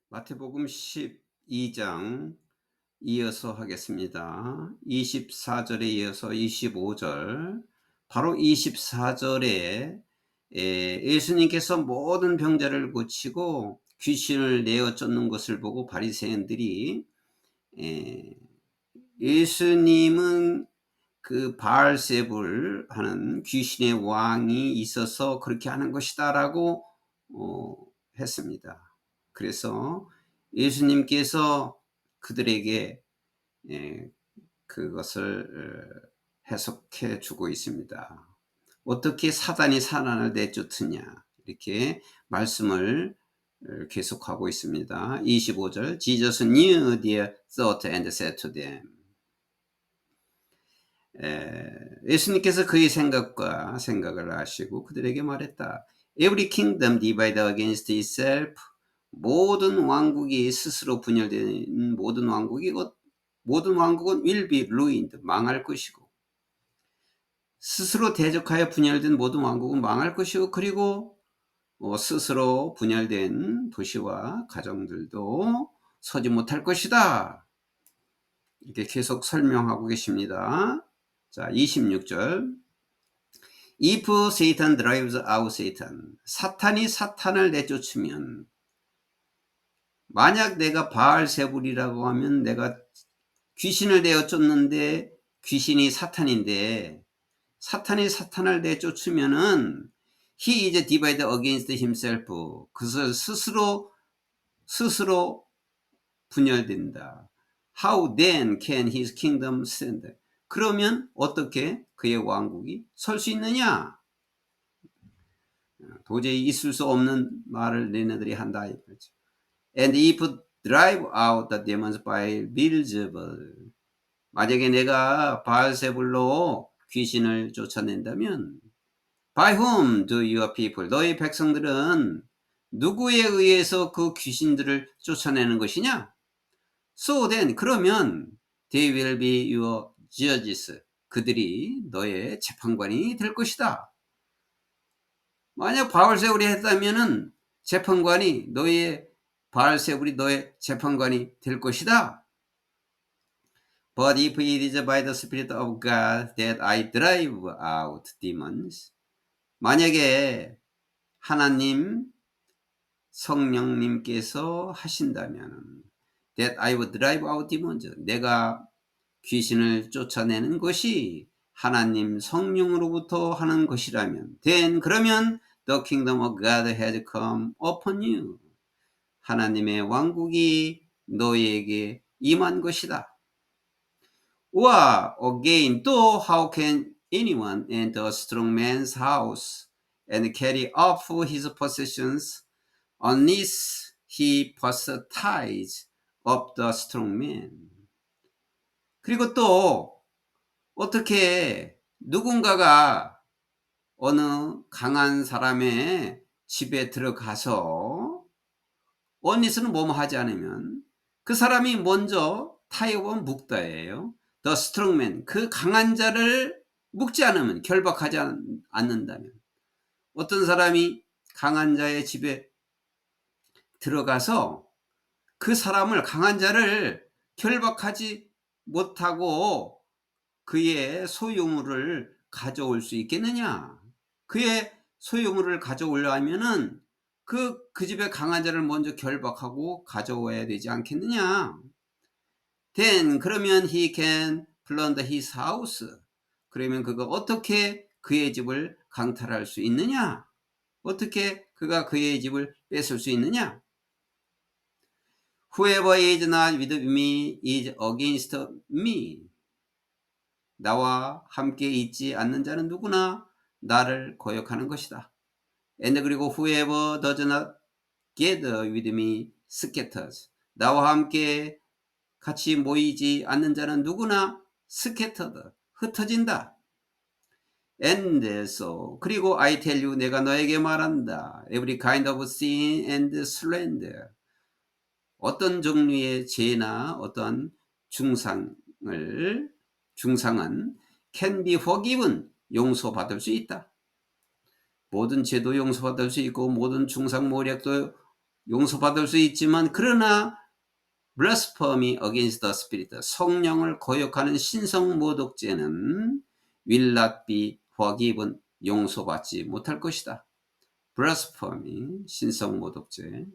마태복음 12장 이어서 하겠습니다. 24절에 이어서 25절, 바로 24절에 예수님께서 모든 병자를 고치고 귀신을 내어 쫓는 것을 보고 바리새인들이 예수님은 그 바알세불 하는 귀신의 왕이 있어서 그렇게 하는 것이다라고 했습니다. 그래서 예수님께서 그들에게 그것을 해석해 주고 있습니다. 어떻게 사단이 사단을 내쫓으냐, 이렇게 말씀을 계속하고 있습니다. 25절, Jesus knew their thought and said to them. 예수님께서 그의 생각을 아시고 그들에게 말했다. Every kingdom divided against itself, 모든 왕국이 스스로 분열된 모든 왕국은 will be ruined, 망할 것이고, 스스로 대적하여 분열된 모든 왕국은 망할 것이고, 그리고 스스로 분열된 도시와 가정들도 서지 못할 것이다. 이렇게 계속 설명하고 계십니다. 자, 26절. If Satan drives out Satan, 사탄이 사탄을 내쫓으면, 만약 내가 바알세불이라고 하면 내가 귀신을 내어 쫓는데 귀신이 사탄인데, 사탄이 사탄을 내쫓으면은 he is divided against himself, 그것을 스스로 분열된다. How then can his kingdom stand? 그러면 어떻게 그의 왕국이 설 수 있느냐? 도저히 있을 수 없는 말을 너희들이 한다. And if drive out the demons by Beelzebul, 만약에 내가 바알세불로 귀신을 쫓아낸다면, by whom do your people, 너희 백성들은 누구에 의해서 그 귀신들을 쫓아내는 것이냐? So then, 그러면 they will be your judges, 그들이 너의 재판관이 될 것이다. 만약 바알세불이 했다면은 바알세불이 너의 재판관이 될 것이다. But if it is by the Spirit of God that I drive out demons, 만약에 하나님 성령님께서 하신다면, that I would drive out demons, 내가 귀신을 쫓아내는 것이 하나님 성령으로부터 하는 것이라면, then 그러면 the kingdom of God has come upon you, 하나님의 왕국이 너희에게 임한 것이다. 와, again, 또 how can anyone enter a strong man's house and carry off his possessions unless he first ties up the strong man? 그리고 또 어떻게 누군가가 어느 강한 사람의 집에 들어가서 언니스는 뭐뭐 하지 않으면 그 사람이 먼저 타협은 묵다예요. The strong man, 그 강한 자를 묶지 않으면, 결박하지 않는다면, 어떤 사람이 강한 자의 집에 들어가서 그 사람을, 강한 자를 결박하지 못하고 그의 소유물을 가져올 수 있겠느냐? 그의 소유물을 가져오려면은 그 집의 강한 자를 먼저 결박하고 가져와야 되지 않겠느냐? Then 그러면 he can plunder his house. 그러면 그가 어떻게 그의 집을 강탈할 수 있느냐? 어떻게 그가 그의 집을 뺏을 수 있느냐? Whoever is not with me is against me. 나와 함께 있지 않는 자는 누구나 나를 거역하는 것이다. And 그리고 whoever does not gather with me scatters. 나와 함께 같이 모이지 않는 자는 누구나 scattered, 흩어진다. And so, 그리고 I tell you, 내가 너에게 말한다. Every kind of sin and slander. 어떤 종류의 죄나 어떤 중상은 can be forgiven, 용서받을 수 있다. 모든 죄도 용서받을 수 있고 모든 중상 모략도 용서받을 수 있지만 그러나 blasphemy against the Spirit, 성령을 거역하는 신성모독죄는 will not be forgiven, 용서받지 못할 것이다. blasphemy, 신성모독죄,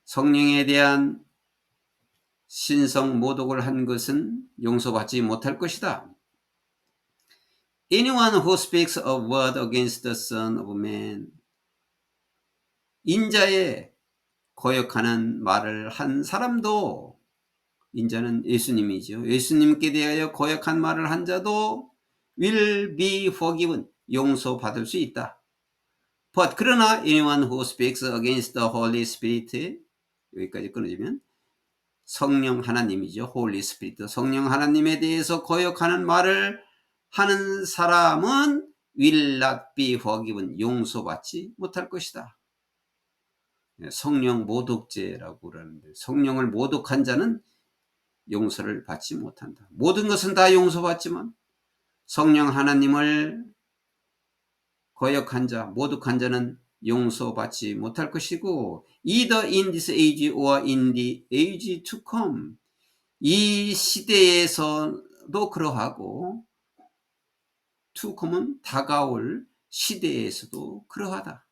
성령에 대한 신성모독을 한 것은 용서받지 못할 것이다. Anyone who speaks a word against the Son of Man, 인자의 거역하는 말을 한 사람도, 인자는 예수님이죠. 예수님께 대하여 거역한 말을 한 자도 will be forgiven, 용서받을 수 있다. But 그러나 anyone who speaks against the Holy Spirit, 여기까지 끊어지면 성령 하나님이죠. Holy Spirit, 성령 하나님에 대해서 거역하는 말을 하는 사람은 will not be forgiven, 용서받지 못할 것이다. 성령 모독죄라고 그러는데, 성령을 모독한 자는 용서를 받지 못한다. 모든 것은 다 용서받지만 성령 하나님을 거역한 자, 모독한 자는 용서받지 못할 것이고, either in this age or in the age to come, 이 시대에서도 그러하고 to come은 다가올 시대에서도 그러하다.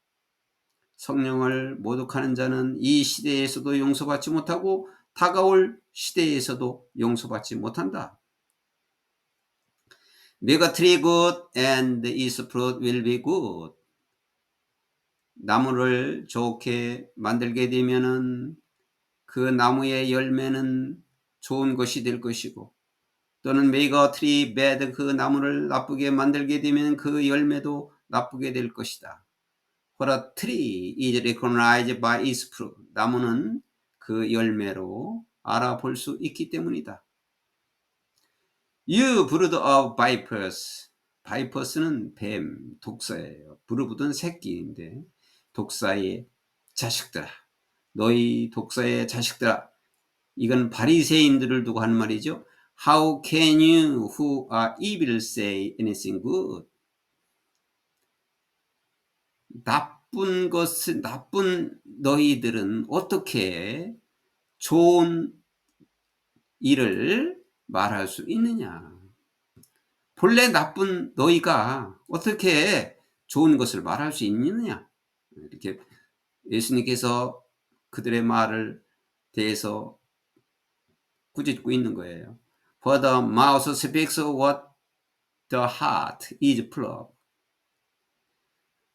성령을 모독하는 자는 이 시대에서도 용서받지 못하고 다가올 시대에서도 용서받지 못한다. Make a tree good and its fruit will be good. 나무를 좋게 만들게 되면은 그 나무의 열매는 좋은 것이 될 것이고, 또는 make a tree bad, 그 나무를 나쁘게 만들게 되면 그 열매도 나쁘게 될 것이다. For a tree is recognized by its fruit. 나무는 그 열매로 알아볼 수 있기 때문이다. You brood of vipers. vipers는 뱀, 독사예요. 부르부든 새끼인데, 독사의 자식들아, 너희 독사의 자식들아. 이건 바리새인들을 두고 하는 말이죠. How can you who are evil say anything good? 나쁜 너희들은 어떻게 좋은 일을 말할 수 있느냐? 본래 나쁜 너희가 어떻게 좋은 것을 말할 수 있느냐? 이렇게 예수님께서 그들의 말을 대해서 꾸짖고 있는 거예요. For the mouth speaks what the heart is full of.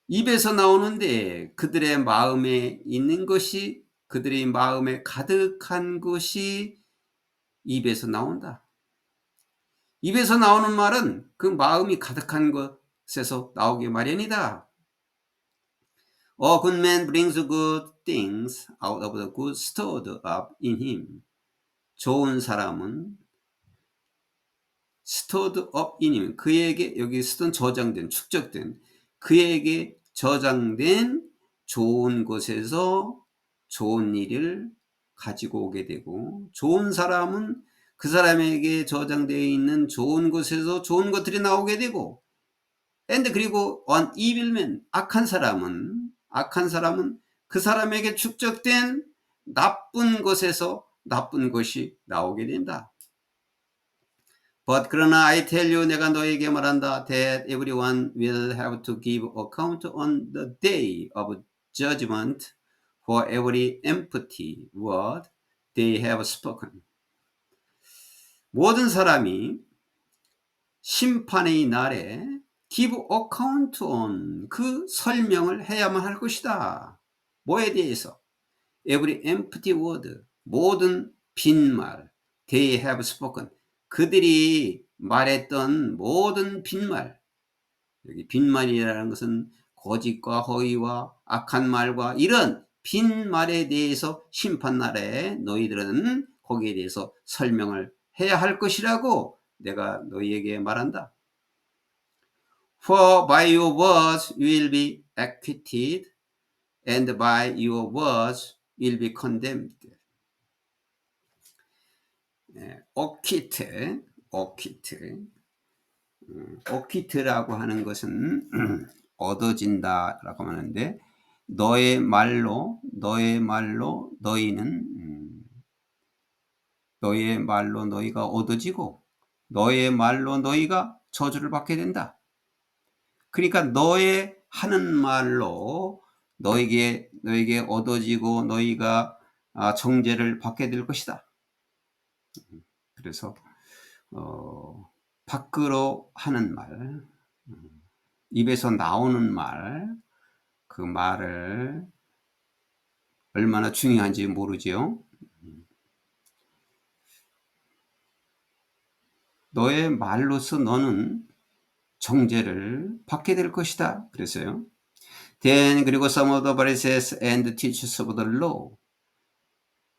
입에서 나오는데 그들의 마음에 있는 것이, 그들의 마음에 가득한 것이 입에서 나온다. 입에서 나오는 말은 그 마음이 가득한 것에서 나오기 마련이다. A good man brings good things out of the good stored up in him. 좋은 사람은 stored up in him, 그에게, 여기 쓰던 저장된, 축적된, 그에게 저장된 좋은 곳에서 좋은 일을 가지고 오게 되고, 좋은 사람은 그 사람에게 저장되어 있는 좋은 곳에서 좋은 것들이 나오게 되고, and 그리고 an evil man, 악한 사람은 그 사람에게 축적된 나쁜 것에서 나쁜 것이 나오게 된다. But 그러나 I tell you, 내가 너에게 말한다, that everyone will have to give account on the day of judgment for every empty word they have spoken. 모든 사람이 심판의 날에 give account on, 그 설명을 해야만 할 것이다. 뭐에 대해서? Every empty word, 모든 빈말, they have spoken, 그들이 말했던 모든 빈말. 여기 빈말이라는 것은 거짓과 허위와 악한 말과 이런 빈말에 대해서 심판날에 너희들은 거기에 대해서 설명을 해야 할 것이라고 내가 너희에게 말한다. For by your words you will be acquitted, and by your words you will be condemned. 오키트라고 하는 것은 얻어진다라고 하는데, 너의 말로 너희가 얻어지고 너의 말로 너희가 저주를 받게 된다. 그러니까 너의 하는 말로 너에게 얻어지고 너희가 정죄를 받게 될 것이다. 그래서 밖으로 하는 말, 입에서 나오는 말, 그 말을 얼마나 중요한지 모르지요. 너의 말로서 너는 정죄를 받게 될 것이다. 그랬어요. Then 그리고 some of the Pharisees and teachers of the law,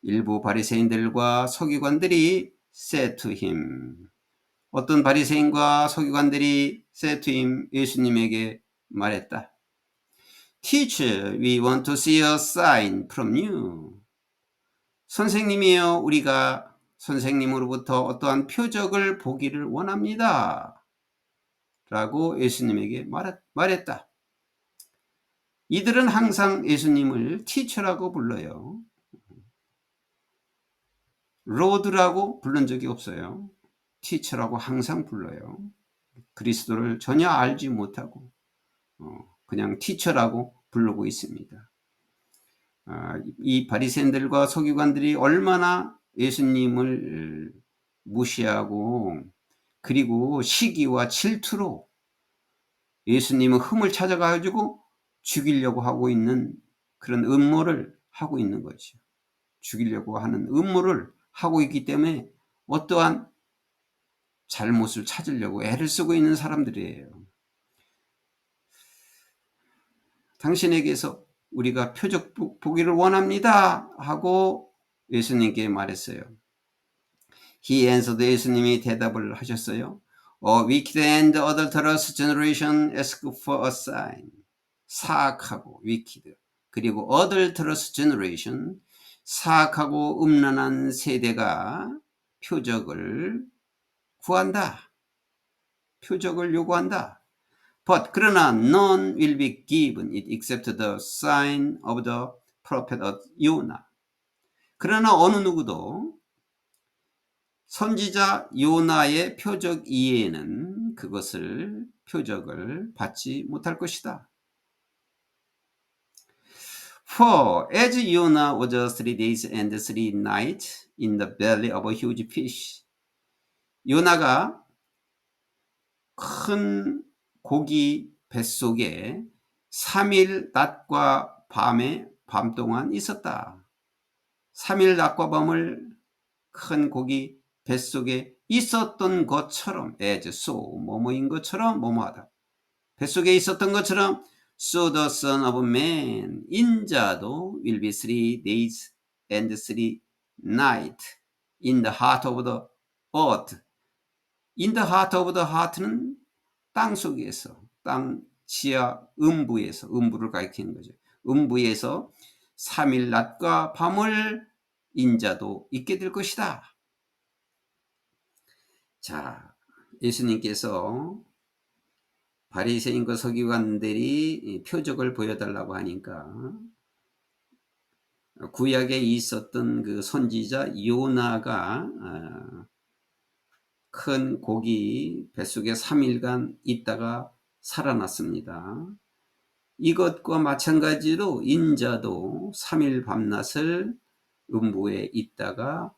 일부 바리새인들과 서기관들이 said to him, 어떤 바리새인과 서기관들이 said to him, 예수님에게 말했다. Teacher, we want to see a sign from you. 선생님이여, 우리가 선생님으로부터 어떠한 표적을 보기를 원합니다. 라고 예수님에게 말했다. 이들은 항상 예수님을 티처라고 불러요. 로드라고 부른 적이 없어요. 티처라고 항상 불러요. 그리스도를 전혀 알지 못하고 그냥 티처라고 부르고 있습니다. 이 바리새인들과 서기관들이 얼마나 예수님을 무시하고 그리고 시기와 질투로 예수님의 흠을 찾아가지고 죽이려고 하고 있는 그런 음모를 하고 있는 거죠. 죽이려고 하는 음모를 하고 있기 때문에 어떠한 잘못을 찾으려고 애를 쓰고 있는 사람들이에요. 당신에게서 우리가 표적 보기를 원합니다 하고 예수님께 말했어요. He answered, 예수님이 대답을 하셨어요. Wicked and adulterous generation ask for a sign. 사악하고 wicked 그리고 adulterous generation, 사악하고 음란한 세대가 표적을 구한다. 표적을 요구한다. But 그러나 none will be given it except the sign of the prophet Jonah. 그러나 어느 누구도 선지자 요나의 표적 이외에는 그것을 표적을 받지 못할 것이다. For as Jonah was 3 days and 3 nights in the belly of a huge fish. 요나가 큰 고기 뱃속에 3일 낮과 밤 동안 있었다. 3일 낮과 밤을 큰 고기 뱃속에 있었던 것처럼 as so 뭐뭐인 것처럼 뭐뭐하다. 뱃속에 있었던 것처럼 So the son of man, 인자도 will be 3 days and 3 nights in the heart of the earth. In the heart of the heart는 땅 속에서, 땅 지하 음부에서, 음부를 가리키는 거죠. 음부에서 3일 낮과 밤을 인자도 있게 될 것이다. 자, 예수님께서 바리새인과 서기관들이 표적을 보여달라고 하니까 구약에 있었던 그 선지자 요나가 큰 고기 뱃속에 3일간 있다가 살아났습니다. 이것과 마찬가지로 인자도 3일 밤낮을 음부에 있다가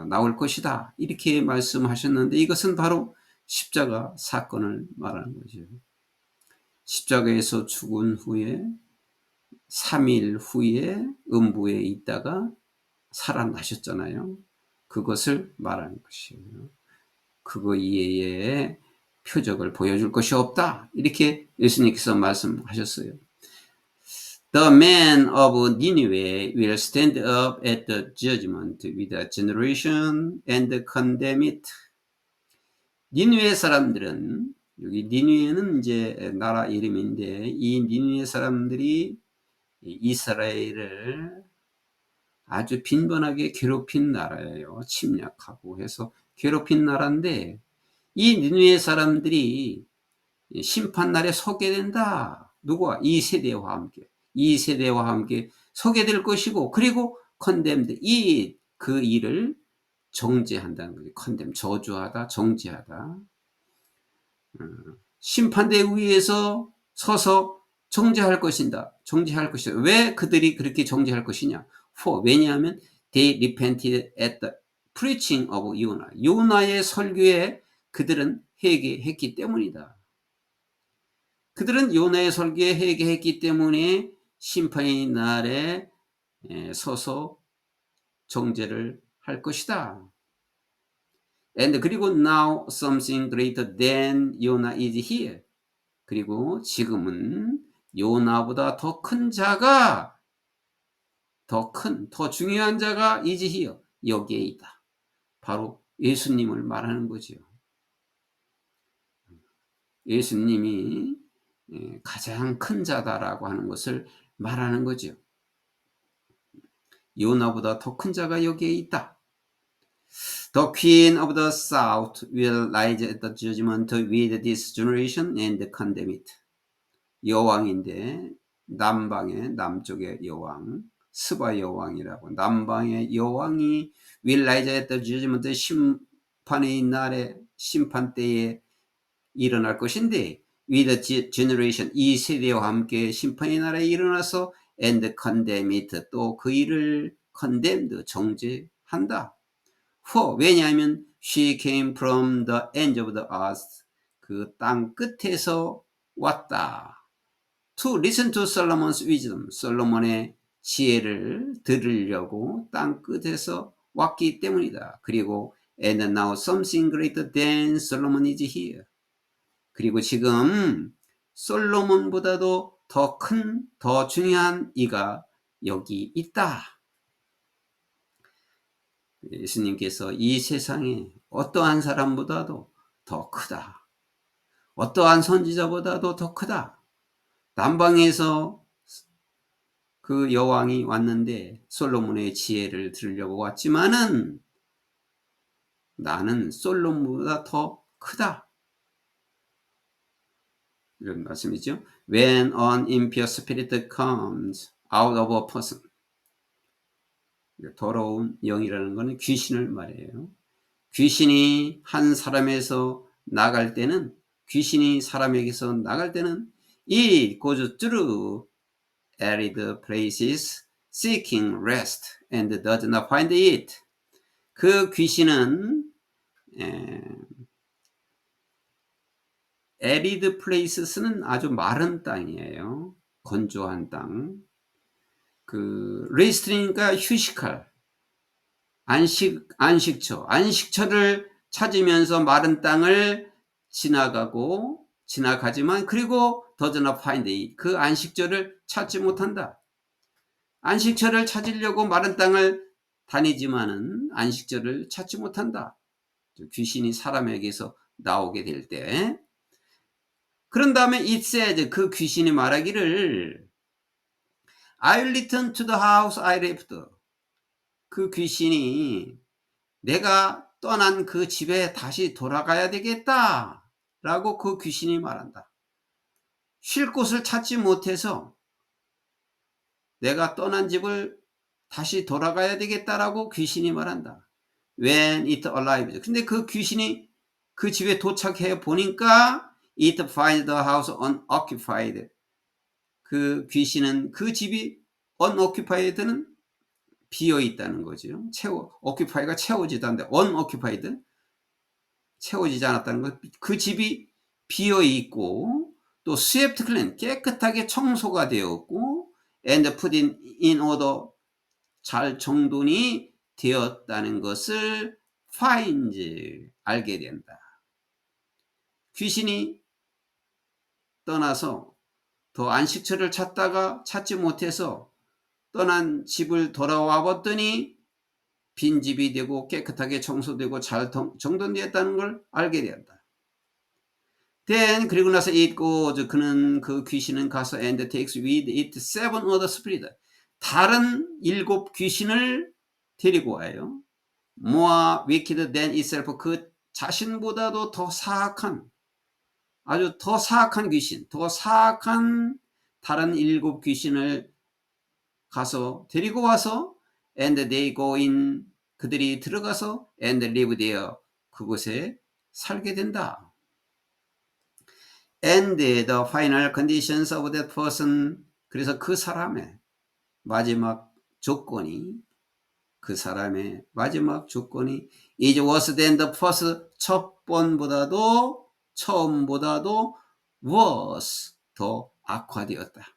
나올 것이다. 이렇게 말씀하셨는데 이것은 바로 십자가 사건을 말하는 거죠. 십자가에서 죽은 후에 3일 후에 음부에 있다가 살아나셨잖아요. 그것을 말하는 것이에요. 그거 이외에 표적을 보여줄 것이 없다. 이렇게 예수님께서 말씀하셨어요. The man of Nineveh will stand up at the judgment with a generation and condemn it. 니느웨 사람들은, 여기 니느웨는 이제 나라 이름인데 이 니느웨 사람들이 이스라엘을 아주 빈번하게 괴롭힌 나라예요. 침략하고 해서 괴롭힌 나라인데 이 니느웨 사람들이 심판날에 서게 된다. 누구와? 이 세대와 함께. 이 세대와 함께 소개될 것이고, 그리고 condemned, 그 일을 정죄한다는 거죠. condemn, 저주하다, 정죄하다. 심판대 위에서 서서 정죄할 것이다. 정죄할 것이다. 왜 그들이 그렇게 정죄할 것이냐? 왜냐하면 they repented at the preaching of 요나. 요나의 설교에 그들은 회개했기 때문이다. 그들은 요나의 설교에 회개했기 때문에 심판의 날에 서서 정죄를 할 것이다. And 그리고 now something greater than Yona is here. 그리고 지금은 요나보다 더 큰 자가, 더 중요한 자가 is here. 여기에 있다. 바로 예수님을 말하는 거지요. 예수님이 가장 큰 자다라고 하는 것을 말하는 거죠. 요나보다 더 큰 자가 여기에 있다. The queen of the south will rise at the judgment with this generation and condemn it. 여왕인데 남쪽의 여왕, 스바 여왕이라고, 남방의 여왕이 will rise at the judgment, 심판의 날에, 심판 때에 일어날 것인데, with the generation, 이 세대와 함께 심판의 날에 일어나서 and condemn it, 또 그 일을 condemned, 정죄한다. 왜냐하면 she came from the end of the earth, 그 땅 끝에서 왔다. To listen to Solomon's wisdom, 솔로몬의 지혜를 들으려고 땅 끝에서 왔기 때문이다. 그리고 and now something greater than Solomon is here. 그리고 지금 솔로몬보다도 더 큰, 더 중요한 이가 여기 있다. 예수님께서 이 세상에 어떠한 사람보다도 더 크다. 어떠한 선지자보다도 더 크다. 남방에서 그 여왕이 왔는데 솔로몬의 지혜를 들으려고 왔지만은 나는 솔로몬보다 더 크다. 이런 말씀이죠. When an impure spirit comes out of a person. 더러운 영이라는 것은 귀신을 말해요. 귀신이 한 사람에서 나갈 때는, 귀신이 사람에게서 나갈 때는 it goes through arid places seeking rest and does not find it. 그 귀신은 arid places는 아주 마른 땅이에요. 건조한 땅. 그 rest니까 휴식할, 안식처를 찾으면서 마른 땅을 지나가지만 그리고 does not find it. 그 안식처를 찾지 못한다. 안식처를 찾으려고 마른 땅을 다니지만은 안식처를 찾지 못한다. 귀신이 사람에게서 나오게 될 때. 그런 다음에 it says, 그 귀신이 말하기를 I will return to the house I left. 그 귀신이 내가 떠난 그 집에 다시 돌아가야 되겠다 라고 그 귀신이 말한다. 쉴 곳을 찾지 못해서 내가 떠난 집을 다시 돌아가야 되겠다라고 귀신이 말한다. When it arrives. 근데 그 귀신이 그 집에 도착해 보니까 it finds the house unoccupied. 그 귀신은 그 집이 unoccupied는 비어 있다는 거죠. occupy가 채워지다 하는데 unoccupied 채워지지 않았다는 것. 그 집이 비어 있고 또 swept clean 깨끗하게 청소가 되었고 and put in order 잘 정돈이 되었다는 것을 finds 알게 된다. 귀신이 떠나서 더 안식처를 찾다가 찾지 못해서 떠난 집을 돌아와 봤더니 빈집이 되고 깨끗하게 청소되고 잘 정돈되었다는 걸 알게 되었다. Then 그리고 나서 그는 그 귀신은 가서 and takes with it 7 other spirits. 다른 7 귀신을 데리고 와요. More wicked than itself. 그 자신보다도 더 사악한, 아주 더 사악한 귀신, 더 사악한 다른 7 귀신을 가서 데리고 와서 and they go in 그들이 들어가서 and live there 그곳에 살게 된다. and the final conditions of that person 그래서 그 사람의 마지막 조건이 is worse than the first 첫 번보다도 처음보다도 worse 더 악화되었다.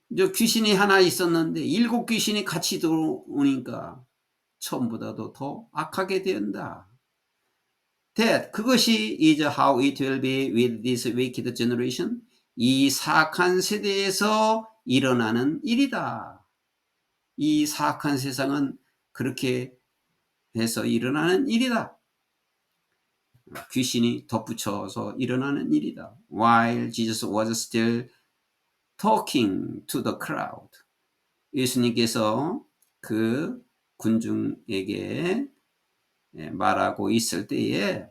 이제 귀신이 하나 있었는데 7 귀신이 같이 들어오니까 처음보다도 더 악하게 된다. That 그것이 is how it will be with this wicked generation. 이 사악한 세대에서 일어나는 일이다. 이 사악한 세상은 그렇게 해서 일어나는 일이다. 귀신이 덧붙여서 일어나는 일이다. While Jesus was still talking to the crowd. 예수님께서 그 군중에게 말하고 있을 때에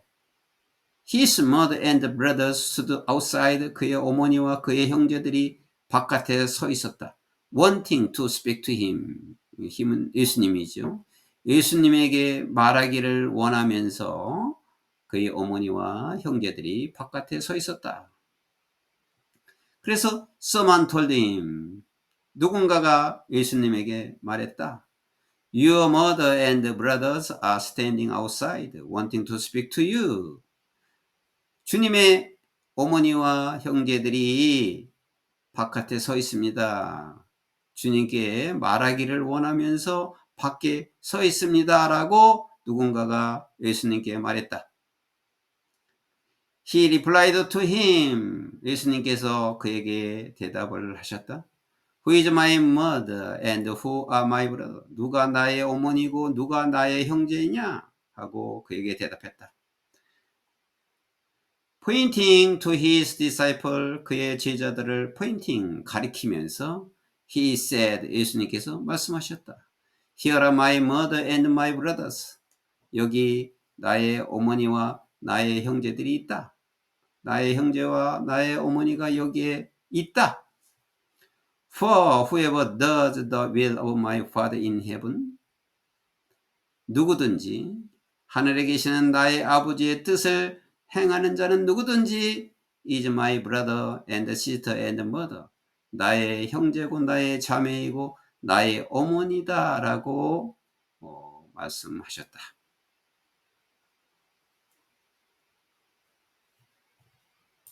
His mother and brothers stood outside. 그의 어머니와 그의 형제들이 바깥에 서 있었다. Wanting to speak to him. 힘은 예수님이죠. 예수님에게 말하기를 원하면서 그의 어머니와 형제들이 바깥에 서 있었다. 그래서 someone told him. 누군가가 예수님에게 말했다. Your mother and brothers are standing outside wanting to speak to you. 주님의 어머니와 형제들이 바깥에 서 있습니다. 주님께 말하기를 원하면서 밖에 서 있습니다. 라고 누군가가 예수님께 말했다. He replied to him. 예수님께서 그에게 대답을 하셨다. Who is my mother and who are my brother? 누가 나의 어머니고 누가 나의 형제냐? 하고 그에게 대답했다. Pointing to his disciple, 그의 제자들을 pointing, 가리키면서 he said, 예수님께서 말씀하셨다. Here are my mother and my brothers. 여기 나의 어머니와 나의 형제들이 있다. 나의 형제와 나의 어머니가 여기에 있다. For whoever does the will of my Father in heaven, 누구든지 하늘에 계시는 나의 아버지의 뜻을 행하는 자는 누구든지 is my brother and sister and mother. 나의 형제고 나의 자매이고 나의 어머니다 라고 말씀하셨다.